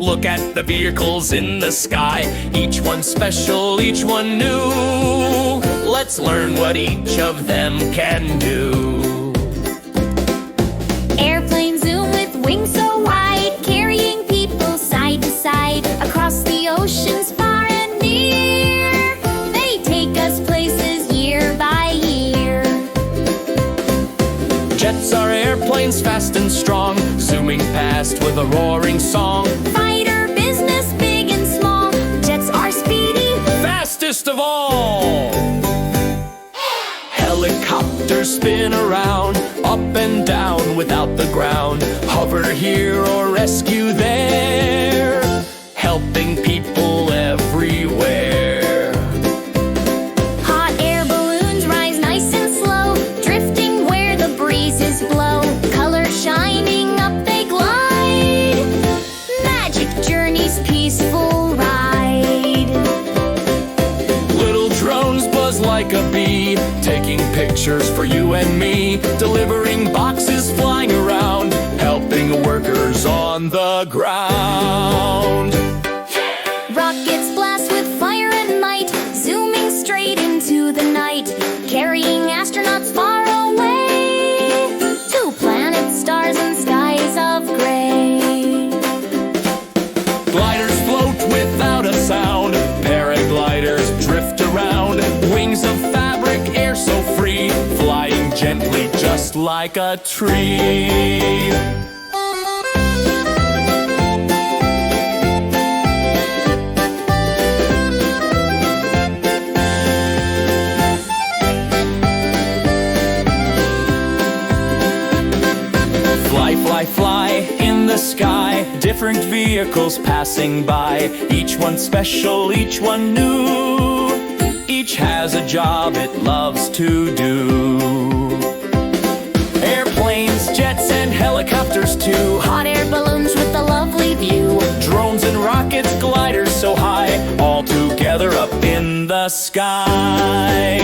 Look at the vehicles in the sky, each one special, each one new. Let's learn what each of them can do. Airplanes zoom with wings so wide, carrying people side to side across the oceans far and near. They take us places year by year. Jets are airplanes fast and strong, zooming past with a roaring song. Fighter, business, big and small, jets are speedy, Fastest of all! Helicopters spin around, up and down without the ground. Hover here or rescue there, helping people everywhere. hot air balloons rise nice and slow, drifting where the breezes blow. Colors shining up they glide, magic journeys, peaceful ride. Little drones buzz like a bee, taking pictures for you and me. Delivering boxes flying around, helping workers on the ground. Rockets blast with fire and light, zooming straight into the night, carrying astronauts far away to planets, stars, and skies of gray. Gliders float without a sound, paragliders drift around. Wings of fabric, air so free, flying gently just like a tree. Fly, fly, fly in the sky, different vehicles passing by. Each one special, each one new, each has a job it loves to do. Airplanes, jets, and helicopters too. Hot air balloons with a lovely view, Drones and rockets, gliders so high, all together up in the sky.